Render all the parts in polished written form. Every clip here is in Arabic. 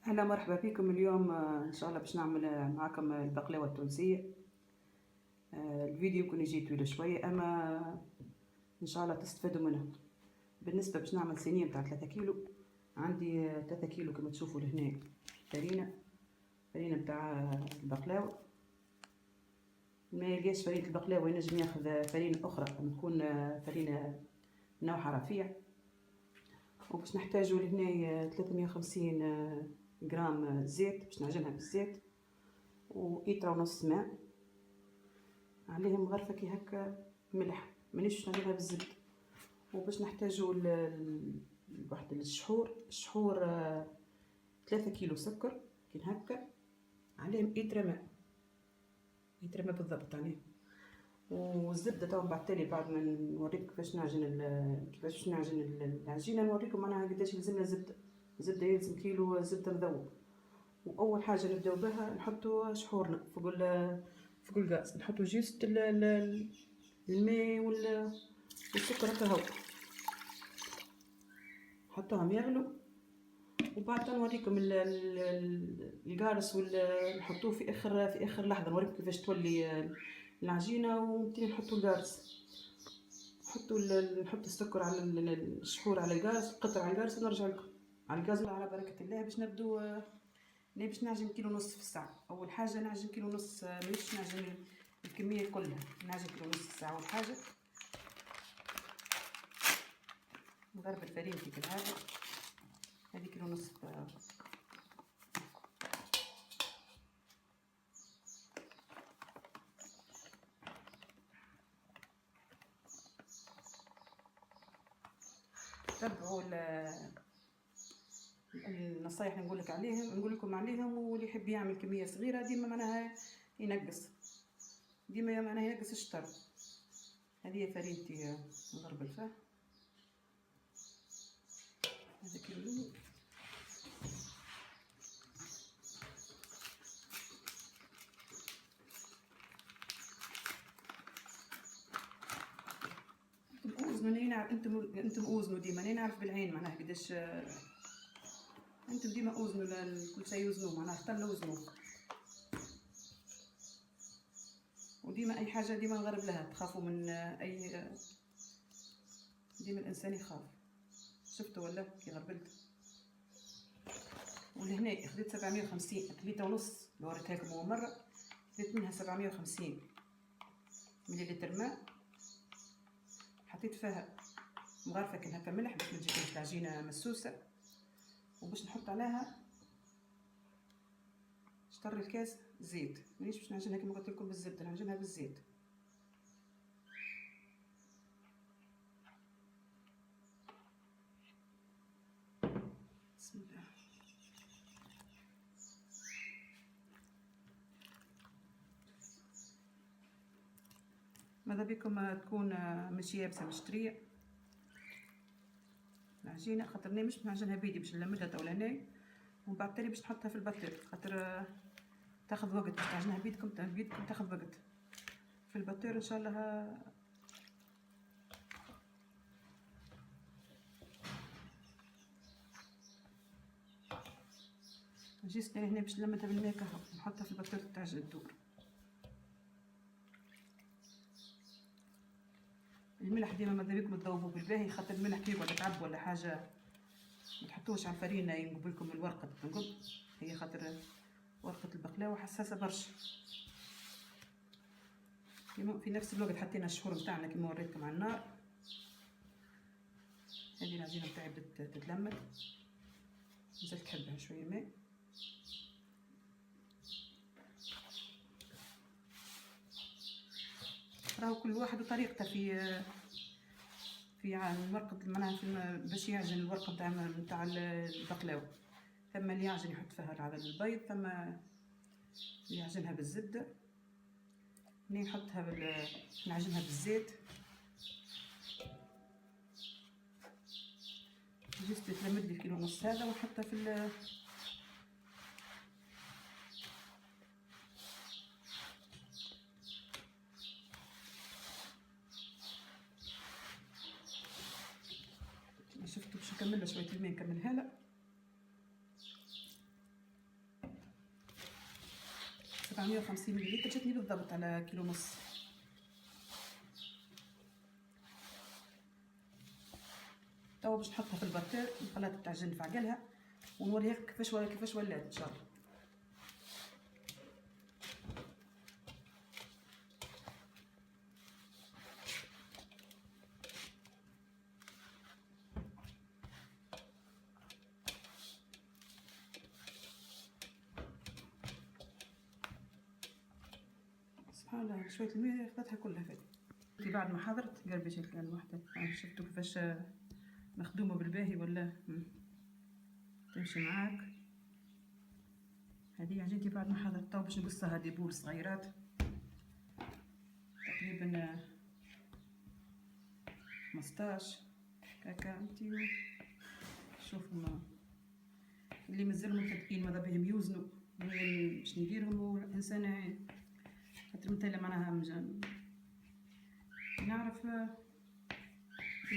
أهلا مرحبا فيكم اليوم إن شاء الله باش نعمل معاكم البقلاوة التونسية. الفيديو يمكن يجي طويل شوية أما إن شاء الله تستفادوا منه. بالنسبة باش نعمل صينية متاع 3 كيلو. عندي 3 كيلو كما تشوفوا لهنا فرينة متاع البقلاوة. ما يلقاش فرينة البقلاوة ينجم ياخذ فرينة أخرى تكون فرينة نوعها رفيع. وباش نحتاجوا لهنا 350 غرام زيت باش نعجنها بالزيت، وإيطرا ونص ماء عليهم غرفة كي هكا ملح، مانيش باش نعجنها بالزبد. وباش نحتاجوا واحد الشحور 3 كيلو سكر كي هكا، عليهم إيطرا ماء بالضبط عليه. والزبدة طبعا بعد ما نوريك كيفاش نعجن العجينة نوريكم معناها قداش يلزمنا زبدة يلزم كيلو زبدة مذوب. واول حاجه نبداو بها نحطوا شحورنا فوق الغاز، نحطوا جيست الماء والسكر هكا هو نحطوهم يغلوا. وبعد نوريكم القارص نحطوه في اخر لحظه، نوريكم كيفاش تولي العجينه ونبتدي نحطوا القارص. نحط السكر على الشحور على القارص، القطر على القارص، ونرجع لكم على الغاز. على بركه الله باش نبدو. باش نعجن كيلو ونص في الساعة. أول حاجة نعجن كيلو ونص، مانيش نعجن الكمية كلها، نعجن كيلو ونص في الساعة. أول حاجة نضرب الفرين كالعادة، هذه كيلو ونص. تبعوا النصايح اللي نقول لكم عليهم، واللي يحب يعمل كميه صغيره ديما معناها ينقص، ديما معناها ينقص الشطر. هذه فرينتي نضرب الفاه، هذا كيلو. انتم اوزنوا ديما، انا نعرف بالعين معناها قداش. انتم ديما اوزنوا كل شيء يوزنوه، معناها اختار وزنوه. وديما اي حاجه ديما نغرب لها، تخافوا من اي، ديما الانسان يخاف. شفتوا ولا كي غربلت. ولهنا خديت 750 لتر ونص، لو وريتها لكم اول مره خديت منها 750 مليلتر ماء، حطيت فيها مغرفه كي هكا ملح باش ما تجيش العجينه مسوسه. وباش نحط عليها شطر الكاس زيت، مانيش باش نعجنها كما قلت لكم بالزبده، نعجنها بالزيت. بسم الله. ماذا بكم تكون ماشي يابسه مشطريه العجينه، خاطر مش نعجنها بيدي باش نلمدها تولاني، ومن بعد تالي باش نحطها في الباتور، خاطر تاخذ وقت باش تعجنها بيدكم تاخذ وقت في الباتور ان شاء الله. جيست هنا باش نلمدها بالماء كهو، نحطها في الباتور تعجن الدور. الملح ديما ماذا بيكم تذوبوا بالباهي، خاطر الملح كي يقعد يتعب ولا حاجه ما تحطوش على الفرينه ينقب لكم الورقه تنقب، هي خاطر ورقه البقلاوه حساسه برشا. في نفس الوقت حطينا الشحور نتاعنا كيما وريتكم على النار. هذه العجينه نتاعي بدات تتلمد، مازالت تحبها شويه ماء. راهو كل واحد وطريقته في الورقه، معناها باش يعجن الورقه نتاع البقلاوه. ثم اللي يعجن يحط فيها على البيض، ثم اللي يعجنها بالزبده، هني نحطها نعجنها بالزيت. جست تلمد لي كيلو ونص هذا ونحطها في شفتوا باش نكملها شويه الماء، نكملها لا. 750 مليلتر، جاتني بالضبط على كيلو ونص. توا باش نحطها في البرتير نخليها تعجن في عقلها ونوريها كيفاش ولات ان شاء الله. سبحان الله شويه الماء خذتها كلها فاتت. بعد ما حضرت قربت هيك الوحده، شفتوا كيفاش مخدومه بالباهي ولا تمشي معاك. هذه عجينتي بعد ما حضرت. تو باش نقصها هذه بول صغيرات تقريبا 15 هكا. انتي شوفوا اللي مازالوا مبتدئين ماذا بهم يوزنوا باش نديرهم الانسان خاطر مثلا معناها نعرف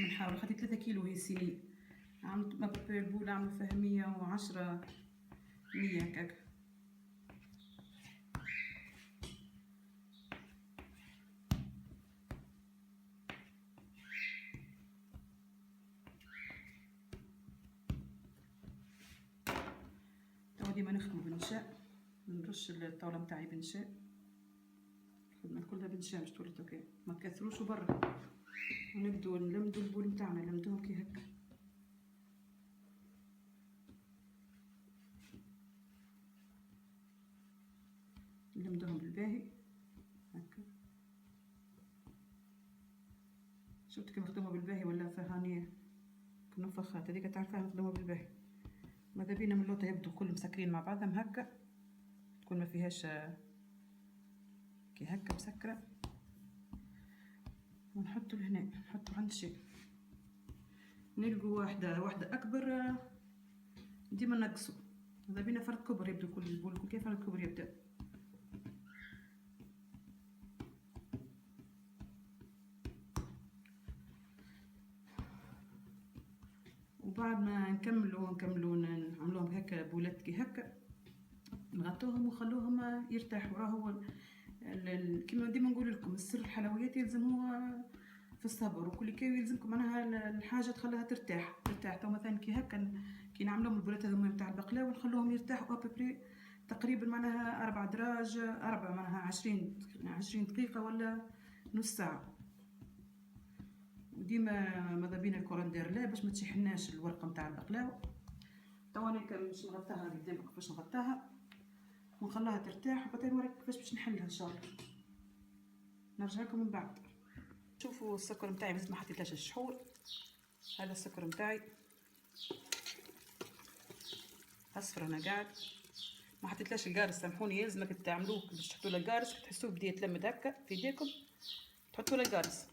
نحاول خاطر 3 كيلو هي السينية. عملت مابابي البول عملوا فيها 110 100 هكاك. توا ديما نخدمو بنشاء، نرش الطاولة متاعي بنشاء، الخدمة كلها بنشاء باش تولي اوكي، ما تكثروش برا. ونبدو نلمدو البول متاعنا، نلمدوهم كي هكا. نلمدوهم بالباهي هكا. شفت كيف مخدومة بالباهي ولا فهانية كنفخات هذيك تعرفها مخدومة بالباهي. ماذا بينا من اللوطة يبدو كل مسكرين مع بعضهم هكا، تكون ما فيهاش كي هكا مسكرة. ونحطو لهنا، نحطو عند شي نلقو واحدة أكبر ديما نقصو. ماذا بينا فرد كبر يبدو كل البول كل كيف فرد كبر يبدأ. وبعد ما نكملو نعملوهم هكا بولات كي هكا، نغطوهم ونخلوهم يرتاحوا. راهو كيما ديما نقول لكم السر الحلويات يلزم هو في الصبر، وكل كي يلزمكم معناها الحاجه تخليها ترتاح. تو مثلا كي هكا كي نعملوهم البولات هذوما نتاع البقلاوه نخلوهم يرتاحوا ابري تقريبا معناها 4 دراج 4 معناها 20 دقيقه ولا نص ساعه. وديما ماذا بينا الكورندير لا باش ما تشحناش الورقه نتاع البقلاوه. توا انا باش نغطاها قدامكم كيفاش نغطاها ونخليها ترتاح، وبعدين نوريك كيفاش باش نحلها ان شاء الله. نرجع لكم من بعد. شوفوا السكر نتاعي بس ما حطيتلاش الشحور. هذا السكر نتاعي اصفر انا قاعد ما حطيتلاش القارص. سامحوني يلزمك تعملوه باش تحطوا له القارص، تحسوه بدا يتلمد هكا في يديكم تحطوا له القارص.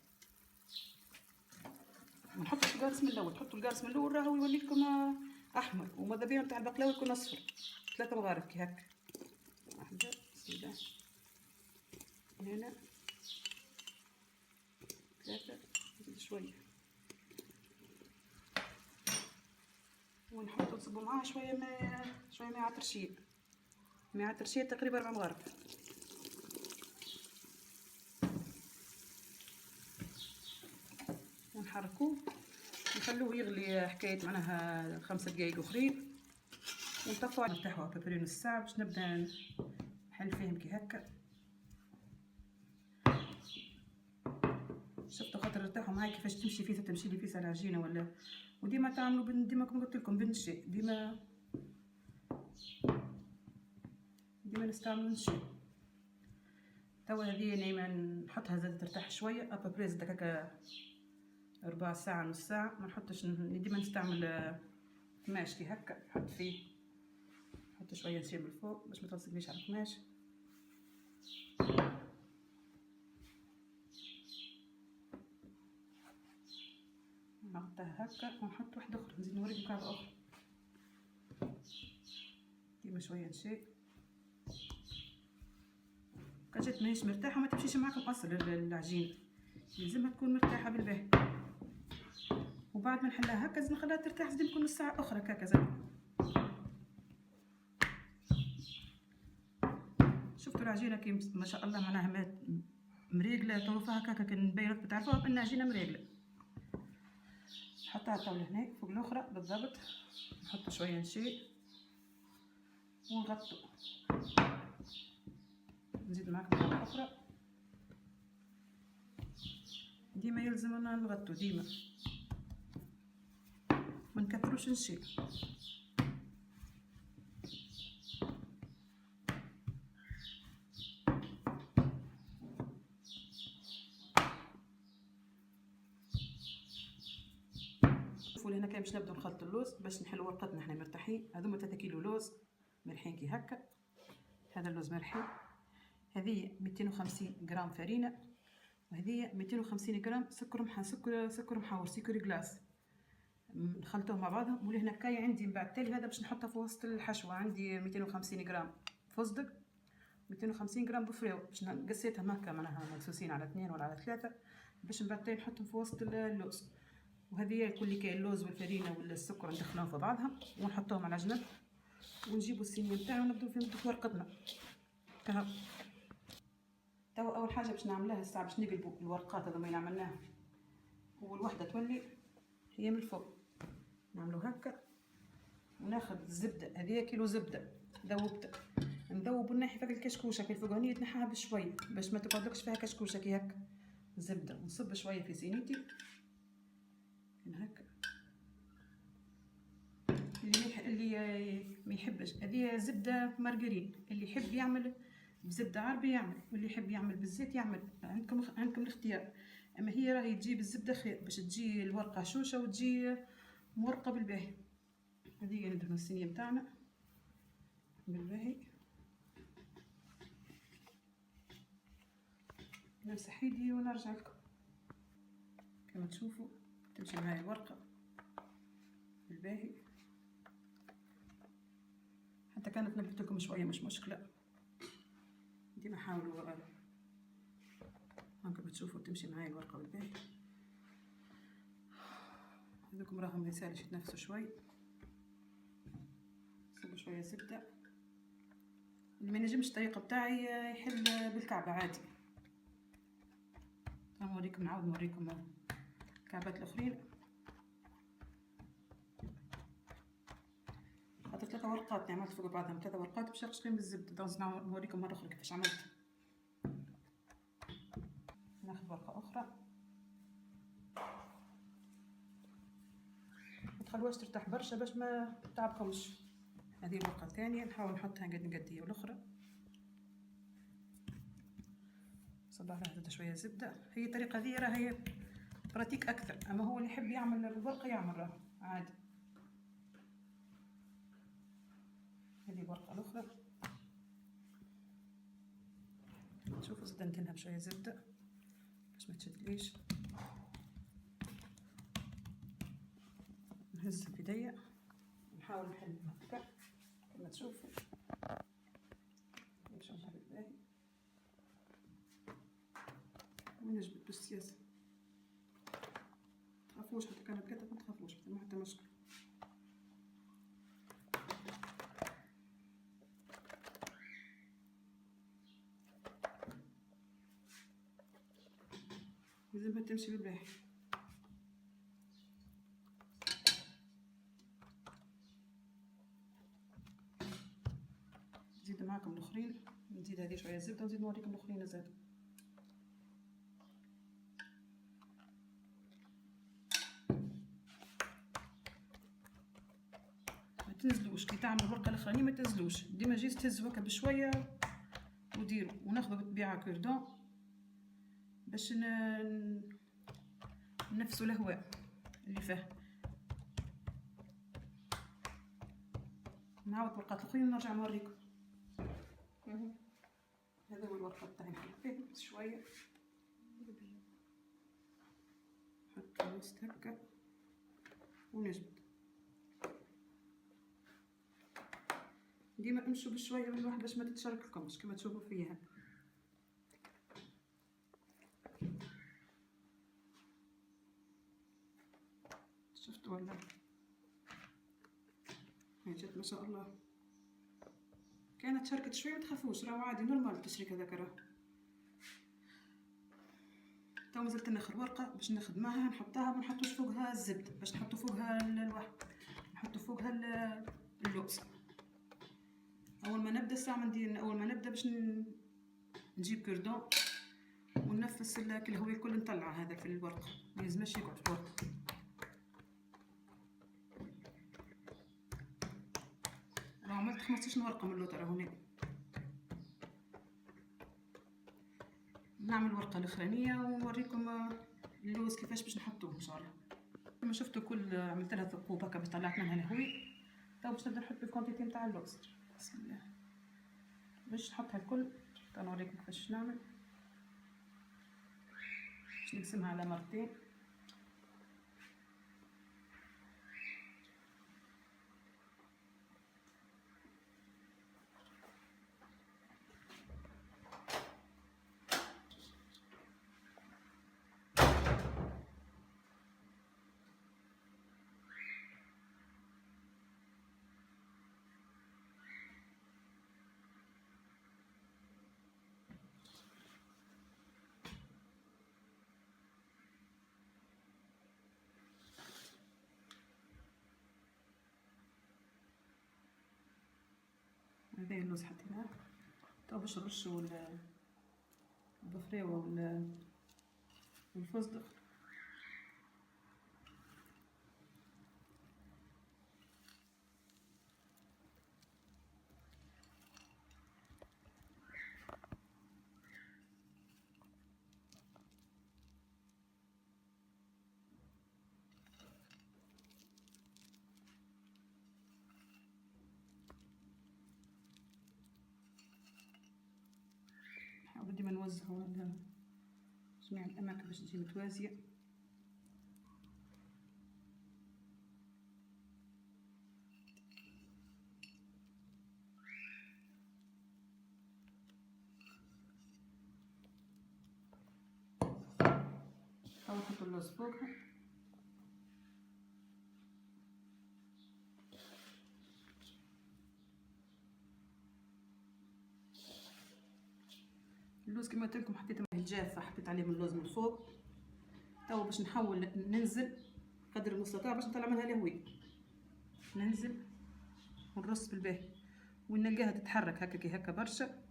ما نحطوش القارص من الاول، تحطوا القارص من الاول راهو يولي لكم احمر. وماذا بينا نتاع البقلاوه يكون اصفر. 3 مغارف كي هكا، واحده سيده هنا 3 نزيد شويه، ونحطو نصبو معاه شويه ماء عطرشيه. ماء عطرشيه تقريبا 4 مغارف. ونحركوه نخلوه يغلي حكايه معناها 5 دقايق اخرين، ونطفوا نفتحوها بابري نص ساعه باش نبدا نحل فيهم كي هكا. شفتوا خاطر ارتاحوا معايا كيفاش تمشي لي فيسا العجينه ولا. وديما تعملوا ديما كما قلت لكم بالنشا، ديما نستعملوا النشا. توا هذه نايمه نحطها زاد ترتاح شويه ابري زاد هكا ربع ساعه نص ساعه. ما نحطش ديما نستعمل قماش كي هكا نحط فيه، نحط شويه نشا من الفوق باش ما تلصقليش على القماش. نغطيها هكا ونحط واحده اخرى. نزيد نوريكم قاعده اخرى ديما شويه نشا. كان جات ماهيش مرتاحه ما تمشيش معاكم اصلا العجينه، يلزمها تكون مرتاحه بالباهي. وبعد ما نحلها هكا زين نخليها ترتاح زين نكون نص ساعه اخرى هكا زين. شفتوا العجينه كي ما شاء الله معناها مريقله طوفها هكاكا كان نبين تعرفوها بان عجينه مريقله. نحطها طاولة هنا فوق الاخرى بالضبط، نحط شويه نشي ونغطو. نزيد معاكم طاولة اخرى، ديما يلزمنا نغطو ديما ما نكثروش نشي. شوفوا هنا كاين باش نبداو نخلطوا اللوز باش نحلوا ورقتنا حنا مرتاحين. هذوما 3 كيلو لوز مرحين كي هكا، هذا اللوز مرحي. هذه 250 غرام فرينه، وهذه 250 غرام سكر محور سكر جلاس، نخلطوهم مع بعضهم. ولهنا كاي عندي من بعد تالي هذا باش نحطه في وسط الحشوه. عندي 250 غرام فستق، 250 غرام بفريو باش قسيتهم هكا معناها مقصوصين على 2 ولا على 3 باش من بعد تالي نحطهم في وسط اللوز. وهذه كل كاين اللوز والفرينه والسكر ندخلوهم في بعضهم ونحطوهم على جنب، ونجيبوا الصينيه نتاعنا ونبداو في نطبخ ورقتنا كهو. توا اول حاجه باش نعملها الساعه باش نقلبوا الورقات هذوما اللي عملناها، والوحده تولي هي من الفوق. نعملو هكا وناخذ الزبده، هذه كيلو زبده ذوبتها، نذوب الناحيه فوق الكشكوشه كي الفوقانيه تنحاها بشويه باش ما تقعدلكش فيها كشكوشه كي هكا زبده. ونصب شويه في صينيتي هكا. اللي ما يحبش هذه زبده مارغرين، اللي يحب يعمل بزبده عربي يعمل، واللي يحب يعمل بالزيت يعمل، عندكم الاختيار. اما هي راهي تجي بالزبده خير باش تجي الورقه هشوشه وتجي مورقه بالباهي. هذه ندهنو الصينيه نتاعنا بالباهي، نمسح ايدي ونرجع لكم. كما تشوفوا تمشي معايا الورقه بالباهي، حتى كانت نبتلكم شويه مش مشكله، ديما حاولوا هاكا بتشوفوا تمشي معايا الورقه بالباهي. هذوكم راهم ما يسالش يتنفسوا شوي. نصب شويه زبده. اللي ما نجمش الطريقه بتاعي يحل بالكعبه عادي. نوريكم نعاود نوريكم الكعبات الاخرين. خاطر 3 ورقات عملت فوق بعضهم 3 ورقات باش نقشقين بالزبده. دونك نوريكم مره اخرى كيفاش عملت. ناخذ ورقه اخرى، ما تخلوهاش ترتاح برشا باش ما تعبكمش. هذه الورقه الثانيه نحاول نحطها قد هي والاخرى. صب عليها زاد شويه زبده. هي الطريقه هذه راهي براتيك اكثر، اما هو اللي يحب يعمل بالورقه يعمل راه عادي. هذه الورقه الاخرى شوفوا زاد ندهنها بشويه زبده باش ما تشدليش. نهز بيديا نحاول نحل هكا كما تشوفوا نشوفها بالباهي ونجبد بالسياسه. متخافوش حتى كانت كتب ما تخافوش ما حتى مشكل. لازمها تمشي بالباهي. نزيد معاكم الاخرين، نزيد هذه شويه زبده ونزيد نوريكم الاخرين زاد. ما تنزلوش كي تعملوا الورقه الاخرانيه، ما تنزلوش ديما جيت تهزوا هكا بشويه وديروا. وناخذوا بالطبيعه كوردون باش نفسوا الهواء اللي فيه. نعاود ورقات الاخرين ونرجع نوريكم. هذا هو الورقه تاعي نحط فيه شويه نحط الوسط هكا ونجبد. ديما امشوا بشويه من الواحد باش ما تتشركلكمش كما تشوفوا فيها. شفتوا ولا؟ هي جات ما شاء الله كانت شركت شويه ما تخافوش، راهو عادي نورمال التشريك هذاك راه. تو مازلت ناخذ ورقه باش نخدمها نحطها، ما نحطوش فوقها الزبد باش نحطو فوقها الواحد، نحطو فوقها اللوز. اول ما نبدا الساعه ندير اول ما نبدا باش نجيب كردون وننفس الهواء الكل نطلع هذا في الورقه، ما يلزمش يقعد في الورقه. راه عملت 15 ورقه من اللوطه راه هنا. نعمل الورقه الاخرانيه ونوريكم اللوز كيفاش باش نحطوه ان شاء الله. كما شفتوا كل عملت لها ثقوب هكا باش طلعت منها الهواء. تو باش نبدا نحط الكونتيتي نتاع اللوز. بسم الله باش نحطها الكل. نوريكم كيفاش نعمل. باش نقسمها على مرتين. هذا اللوز حطيناه. تو باش نرشوا البفريوه والفستق. نحاول ديما نوزعو على جميع الاماكن باش تجي متوازيه. نحاول نحط اللوز فوقها. اللوز كما قلت لكم حطيت ماء الجافه، حطيت عليه من اللوز من فوق. تو باش نحاول ننزل قدر المستطاع باش نطلع منها الهواء. ننزل ونرص بالباهي ونلقاها تتحرك هكا كي هكا برشا.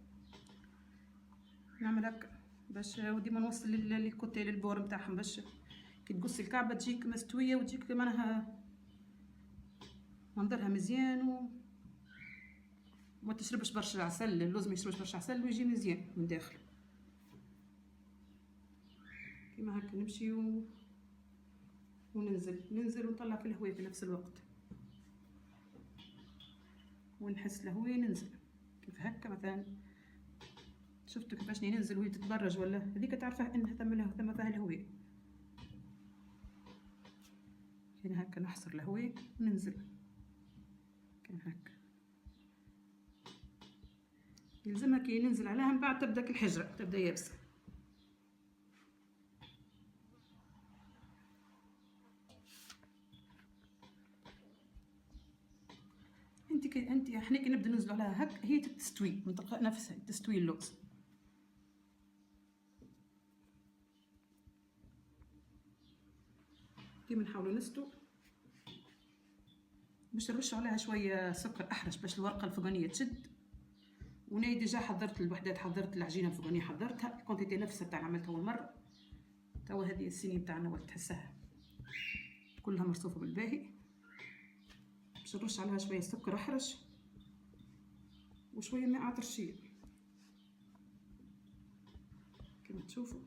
نعمل هكا باش وديما نوصل للكوتي للبور نتاعهم باش كي تقص الكعبه تجيك مستويه وتجيك معناها منظرها مزيان وما تشربش برشا عسل. اللوز ما يشربش برشا عسل ويجي مزيان من داخل. كيما هكا نمشي وننزل ونطلع في الهواء في نفس الوقت ونحس الهواء ننزل كيف هكا. مثلا شفتوا كيفاش ننزل وهي تتبرج ولا هذيك تعرفها انها ثم فيها الهواء. كاين هكا نحصر الهواء وننزل كاين هكا. يلزمها كي ننزل عليها من بعد تبدا الحجره تبدا يابسه. انت احنا كي نبدا ننزلوا عليها هكا هي تستوي من تلقاء نفسها تستوي اللوز. كيما نحاولوا نستو باش نرش عليها شويه سكر احرش باش الورقه الفوقانيه تشد. وانا ديجا حضرت الوحدات، حضرت العجينه الفوقانيه حضرتها الكونتيتي نفسها تاع عملتها اول مره. توا هذه الصينيه تاعنا وقت تحسها كلها مرصوفه بالباهي. باش نرش عليها شويه سكر احرش وشويه ماء عطرشيه كما تشوفوا.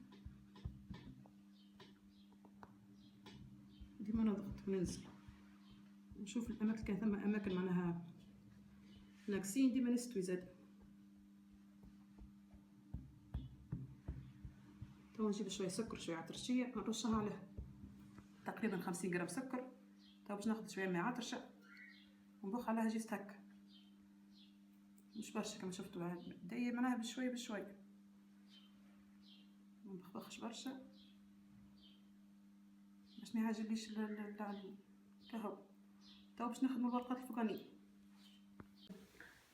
ديما نضغط وننزل نشوف الاماكن كان ثم اماكن معناها ناقصين ديما نستوي زاد. تو نجيب شويه سكر شويه عطرشيه نرشها عليها تقريبا 50 غرام سكر. تو باش ناخذ شويه ماء عطرشه ونبخ عليها جيست هكا مش برشا كما شفتوا داير معناها بشويه بشويه ما نبخبخش برشا باش ما يعجبليش الكهو. تو باش نخدموا الورقات الفوقانيه.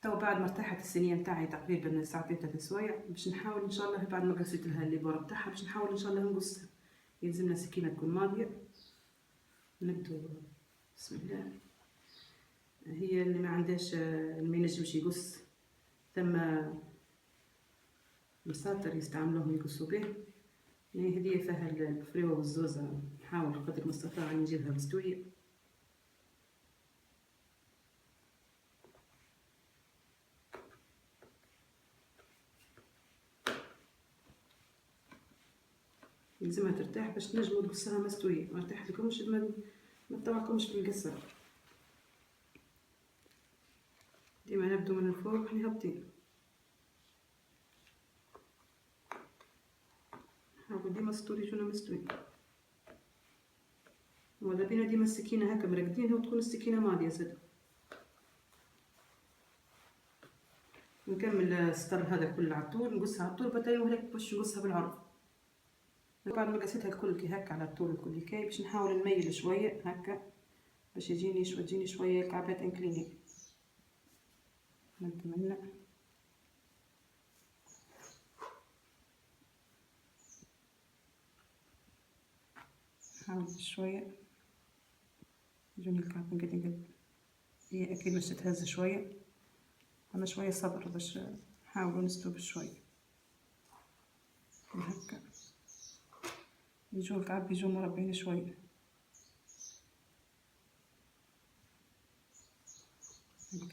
تو بعد ما ارتاحت الصينيه نتاعي تقريبا ساعتين 3 سوايع، باش نحاول ان شاء الله بعد ما قصيت لها الليبورة بتاعها باش نحاول ان شاء الله نقصها. يلزمنا سكينه تكون ماضيه. نبدو بسم الله. هي اللي ما عندهاش اللي ما ينجمش يقص ثم مساطر يستعملوهم يقصوا به. يعني هذه فيها الفريوة والزوزة، نحاول قدر المستطاع نجيبها مستوية. يلزمها ترتاح باش تنجموا تقصها مستوية، ما ارتاح لكمش ما تطوعكمش في القصة. ديما نبدو من الفوق وحنا هابطين، نحاول ديما السطور يجونا مستوي. وماذا بينا ديما السكينة هكا مرقدينها وتكون السكينة ماضية زادا. نكمل السطر هذا الكل على الطول، نقصها على الطول بتاعي وهيك باش نقصها بالعرض. بعد ما قصيتها الكل كي هكا على الطول الكل كي باش نحاول نميل شوية هكا باش تجيني شوية الكعبات انكليني. نتمنى نحاول شوية يجوني الكعبة قد هي أكيد باش تتهز شوية، أما شوية صبر باش نحاولوا نستوب شوية هكا يجوا الكعب يجوا مربعين شوية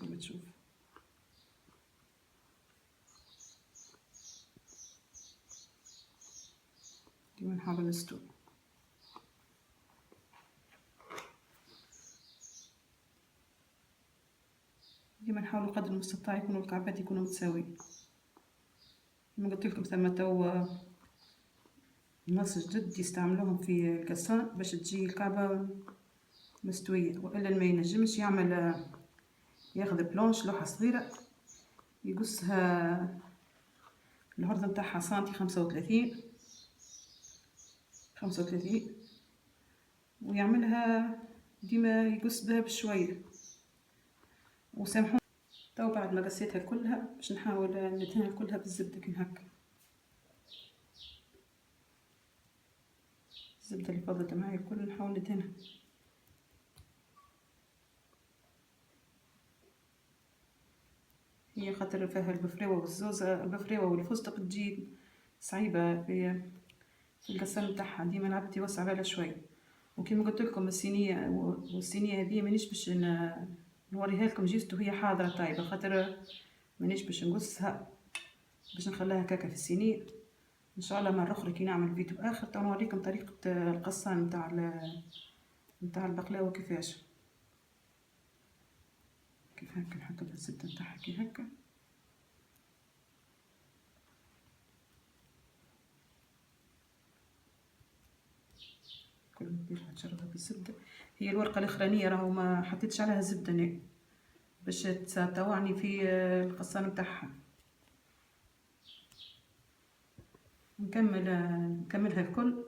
كما تشوف. ديما نحاول نستوب. ديما نحاولوا قدر المستطاع يكونوا الكعبات يكونوا متساويين. كما قلت لكم ثم تو نص جدد يستعملوهم في القصان باش تجي الكعبة مستوية، والا ما ينجمش يعمل ياخذ بلونش لوحة صغيرة يقصها العرض نتاعها سنتي 35 ويعملها ديما يقص بها بشوية. وسامحوني تو بعد ما قصيتها كلها باش نحاول ندهنها كلها بالزبدة كي هكا. الزبدة اللي فضلت معايا الكل نحاول ندهنها. هي خاطر فيها البفريوة والزوزة، البفريوة والفستق تجي صعيبة في القصان نتاعها، ديما العبد يوسع بالها شوية. وكما قلت لكم الصينية والصينية هذه مانيش باش نوريها لكم جيست وهي حاضرة طايبة، خاطر مانيش باش نقصها باش نخليها كاكا في الصينية. ان شاء الله مرة اخرى كي نعمل فيديو اخر تو نوريكم طريقة القصان نتاع البقلاوة كيفاش. كيف هكا نحط لها الزبدة نتاعها كي هكا كل ما تشربها بالزبدة. هي الورقة الاخرانية راهو ما حطيتش عليها زبدة أنا باش تطوعني في القصان نتاعها. نكملها الكل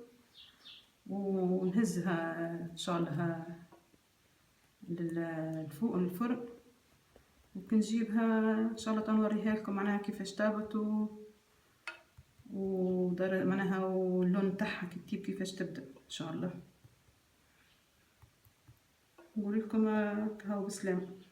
ونهزها ان شاء الله للفوق الفرن، وكنجيبها ان شاء الله تنوريها لكم معناها كيفاش طابت ودار معناها واللون نتاعها كيفاش تبدا ان شاء الله. نقول لكم هاو بسلامه.